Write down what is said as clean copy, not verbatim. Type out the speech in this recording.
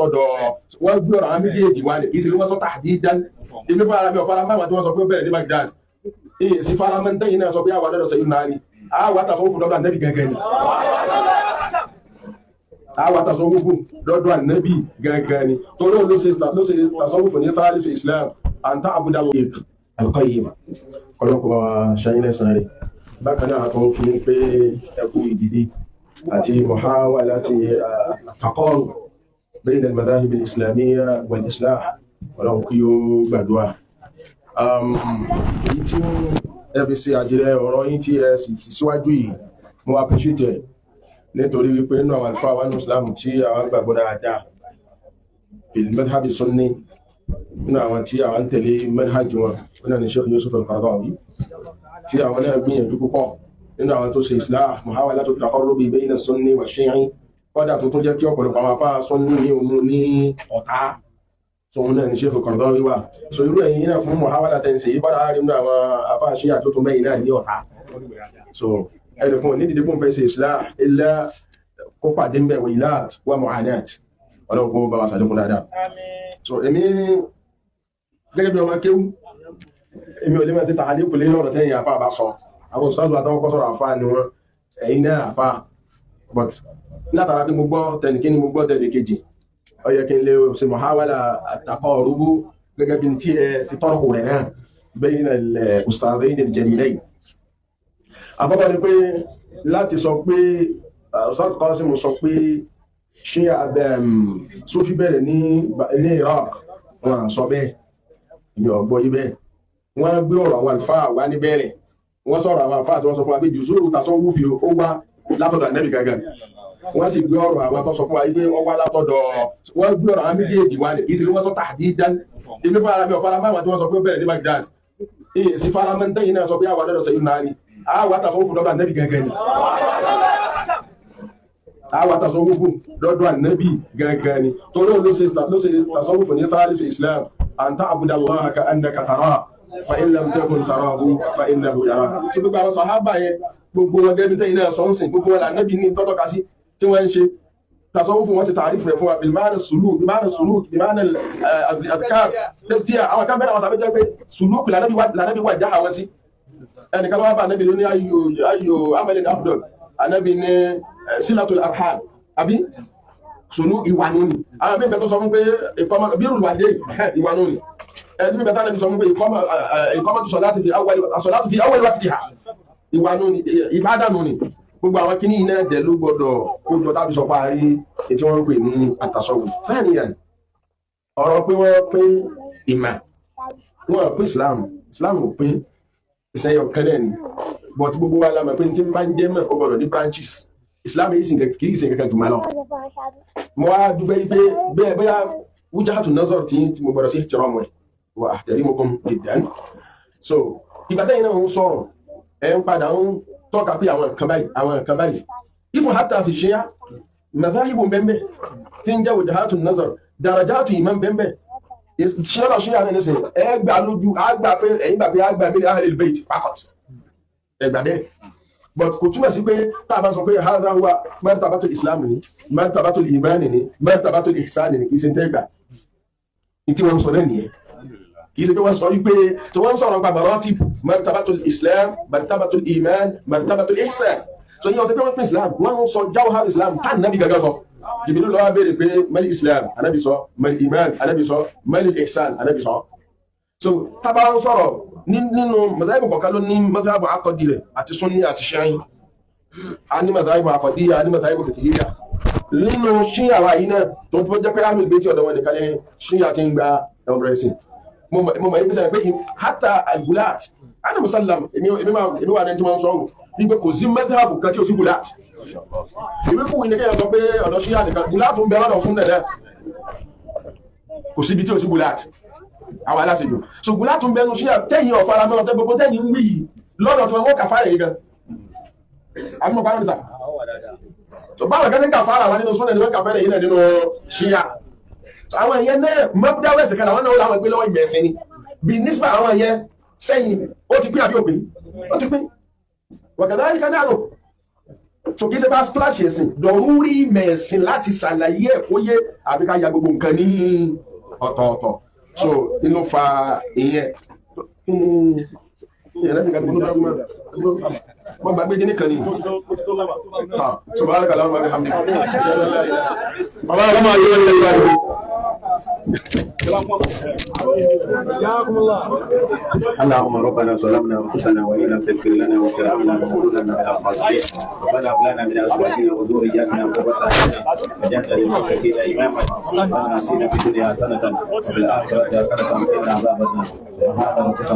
látọ̀dọ̀ wọ́n gbé ọ̀rọ̀ àwọn méjèèjì wá ní kì í ṣe wọ́n sọ tahdidan èmi fún ara mi ọ̀fara máwọn tí wọ́n sọ pé ó bẹ̀rẹ̀ ní Baghdad èyí sí fara mọ́ tẹ́yìn náà sọ pé àwọn àdọ́dọ̀ sẹ́yìn náà rí àwọn àtàsọ́wọ́fù lọ́dọ̀ ànẹ́bì gẹ́gẹ́ ni àwọn àtàsọ́wọ́fù lọ́dọ̀ ànẹ́bì gẹ́gẹ́ ni torí ló ṣe tasọ́wọ́fù ní thalithu Islam àǹtá àbúdá al-Qayyim ọlọ́pọ̀ ṣayín lẹ́sàn rẹ̀ bákan náà tó ń kí ní pé ẹkù ìdìdí àti muhawala àti taqarub bayna al-madahib al-islamiyya wal-islah ọlọ́run kí ó gbàdúrà èyí tí ẹ fi ṣe àjílẹ̀ ọ̀rọ̀ yín tí ẹ sì ti síwájú yìí mo appreciate ẹ̀ nítorí wípé nínú àwọn àlùfáà wa ní Islam tí àwọn gbàgbọ́ dáadáa fil madhhab sunni nínú àwọn tí àwọn tẹ̀lé manhaj wọn nínú ni Sheikh Yusuf al-Qaradawi tí àwọn náà gbìyànjú púpọ̀ nínú àwọn tó ṣe islah muhawalatu taqarrubi bayna sunni wa shi'i kọ́dà tó tún jẹ́ kí ọ̀pọ̀lọpọ̀ àwọn afá sunni ní òun ní ọ̀tá so wọn náà ni Sheikh al-Qaradawi wà so irú ẹ̀yìn náà fún muhawala tẹ̀sí yí kọ́dà rí nínú àwọn afá Shia tó tún mẹ́yìn náà ní ọ̀tá so ẹnìkan ní dídí kún fẹ́ ṣe islah illa kó pàdé ń bẹ̀ wilat wa mu'anat ọlọ́run kó bá wa sàdékun dáadáa so èmi gẹ́gẹ́ bí ọmọ kéwú èmi ò lè máa ṣe tàhálí kò lè lọ́rọ̀ tẹ́yìn àfá bá sọ àwọn òṣìṣàdù àtàwọn kọ́ sọ̀rọ̀ àfá ni wọ́n ẹ̀yìn náà àfá but látara pé mo gbọ́ tẹnìkí ni mo gbọ́ tẹnì kejì ó yẹ kí n lè ṣe muhawala at-taqarrub gẹ́gẹ́ bí tí ẹ ṣe tọ́rọ̀ rẹ̀ náà bayna al-ustadhayn al-jalilayn àkọ́kọ́ ni pé láti sọ pé Ustadh Qasim sọ pé ṣé Sufi bẹ̀rẹ̀ ní Iraq wọn sọ bẹ́ẹ̀ èmi ọ̀gbọ́ yí bẹ́ẹ̀ wọ́n gbé ọ̀rọ̀ àwọn àlùfáà wá ní bẹ̀rẹ̀ wọ́n sọ̀rọ̀ àwọn àlùfáà tí wọ́n sọ fún wa pé jùsúrù tasawufi ó wá látọ̀dọ̀ Ànábì gangan wọ́n sì gbé ọ̀rọ̀ àwọn tó sọ fún wa pé ó wá látọ̀dọ̀ wọ́n gbé ọ̀rọ̀ àwọn méjèèjì wá ní kì í ṣe wọ́n sọ tahdidan èmi fún ara mi ọ̀fara máwọn tí wọ́n sọ pé ó bẹ̀rẹ̀ ní Baghdad èyí sí fara mọ́ tẹ́yìn náà sọ pé àwọn àdọ́dọ̀ sẹ́yìn náà rí àwọn àtàsọ́wọ́fù lọ́dọ̀ Ànábì gangan ni àwọn àtàsọ́wọ́fù lọ́dọ̀ Ànábì gangan ni torí ló ṣe tasawufu ní thalithu Islam an ta'buda Allaha ka'annaka tarahu fa in lam takun tarahu fa innahu yaraka tí gbogbo àwọn sàhábà yẹn gbogbo wọn gẹ́bí tẹ́yìn náà sọ́nsìn gbogbo wọn Ànábì ní tọ́tọ́ka sí tí wọ́n ń ṣe tasawufu wọn ti tààrífù rẹ̀ fún wa bilmana suluk bilmana adkar tazkiya àwọn kan bẹ́ẹ̀ àwọn tàbí jẹ́ pé suluk lànàbí wà já àwọn sí ẹnìkan lọ́wọ́ bá Ànábì ló ní ayò amalin afdal Ànábì ní silatul arham àbí sùnú ìwà nùní àwọn mẹ́fẹ́ tó sọ fún pé ìkọ́mọ̀ bí rùwàdé ìwà nùní ẹni mẹ́fẹ́ tánàbí sọ fún pé ìkọ́mọ̀ tó salati fi awwal waqtiha ìwà nùní ìbádà nùní gbogbo àwọn kíní iná ẹ̀dẹ̀ ló gbọdọ̀ kójọ tàbí sọ parí ètí wọ́n ń pè ní àtàsọ̀wò fẹ́ẹ̀nìyàn ọ̀rọ̀ pé wọ́n pín ìmà wọ́n pín Islam ò pín ìṣẹ́yọ̀ kẹ́lẹ̀ ni but gbogbo wa lámà pé tí máa ń jẹ́ mẹ́ ó gbọdọ̀ ní branches Islam yìí kìí ṣe kẹ́kẹ́ jùmọ́ lọ mo wá dúpẹ́ pé bẹ́ẹ̀ bóyá wújáàtù nazar tí mo gbọdọ̀ sí ti rọmọ ẹ̀ wà ahtarimukum jiddan so ìgbàtẹ́yìn náà ń sọ̀rọ̀ ẹ̀ ń padà ń tọ́ka pé àwọn nǹkan báyìí ifun hatta fi ṣíyá madhahibu bẹ́ẹ̀ tí ń jẹ́ wújáàtù nazar darajatu imam bẹ́ẹ̀ ṣíyọ́rọ̀ ṣíyá náà nísìn ẹgbà lójú àgbà pé ẹ̀yìn gbà pé àgbà bí ahlil bayt faqat ẹgbà bẹ́ẹ̀ but kò túmọ̀ sí pé tá a bá sọ pé hadha huwa martabatul islam ni martabatul iman ni martabatul ihsan ni kì í ṣe ń tẹ́gbà ní tí wọ́n sọ náà nìyẹn kì í ṣe pé wọ́n sọ wípé tí wọ́n sọ̀rọ̀ nípa maratib martabatul islam martabatul iman martabatul ihsan so yíyan ọ̀sẹ̀ pé wọ́n pín islam wọ́n sọ jawhar islam tá nàbí gàgà sọ Jibril ló wá béèrè pé mal islam Ànábì sọ mal iman Ànábì sọ mal ihsan Ànábì sọ so tá bá ń sọ̀rọ̀ nínú mazhabu kọ̀ọ̀kan ló ní mazhabu akọ̀dí rẹ̀ àti sunni àti ṣáyìn a ní mazhabu akọ̀dí a ní mazhabu fiqhiyya nínú ṣíyà wa yìí náà tó ń tó jẹ́ pé ahlul bayti ọ̀dọ̀ wọn nìkan lẹ́yìn ṣíyà ti ń gba ẹ̀wọ̀n rẹ̀ sí mo mọ̀ ibi sẹ́yìn pé hatta al-gulat ana musallam èmi wà ní tí wọ́n sọ̀rọ̀ wípé kò sí mazhabu kan tí ó sí gulat ìwé fún ìní kéèyàn sọ pé ọ̀dọ̀ ṣíyà nìkan gulat ń bẹ ọ̀dọ̀ fún nẹ̀dẹ̀ kò síbi tí ó sí gulat àwọn aláṣẹ́jù ṣùgbọ́n látún bẹnu sí tẹ́yìn ọ̀fara mọ́ ọ̀tẹ́ gbogbo tẹ́yìn ń wí yìí lọ́dọ̀ tí wọ́n kàfàrà yìí gan àmọ́ pàdánù nìsà so báwọn kẹsẹ̀ kàfàrà wà nínú súnẹ̀ ni wọ́n kàfàrà yìí náà nínú ṣíyà àwọn èèyàn náà mọ́bídáwẹ̀sẹ̀ kan àwọn náà láwọn gbé lọ́wọ́ ìgbẹ̀ẹ̀sìn ni bí nísbà àwọn èèyàn sẹ́yìn ó ti pín àbí òpin ó ti pín wọ̀kẹ̀dá ní kanáàrò so kì í ṣe bá splash ẹ̀sìn dọ̀rúrí mẹ̀sìn láti ṣàlàyé ẹ̀ kó yé àbí ká ya gbogbo nǹkan ní ọ̀tọ̀ọ̀tọ̀ so inú fa ìyẹn ìyẹn lẹ́yìn kan tó bá túmọ̀ wọ́n gbàgbé kíní kan ní subhanaka Allahumma wa bihamdika bàbá àwọn máa yọ ọ́ lẹ́yìn àdúgbò. اللهم ربنا ظلمنا انفسنا وان لم تغفر لنا وترحمنا لنكونن من الخاسرين ربنا هب لنا من ازواجنا وذرياتنا قرة اعين واجعلنا للمتقين اماما ربنا اتنا في الدنيا حسنة وفي الاخرة حسنة وقنا عذاب النار سبحان ربك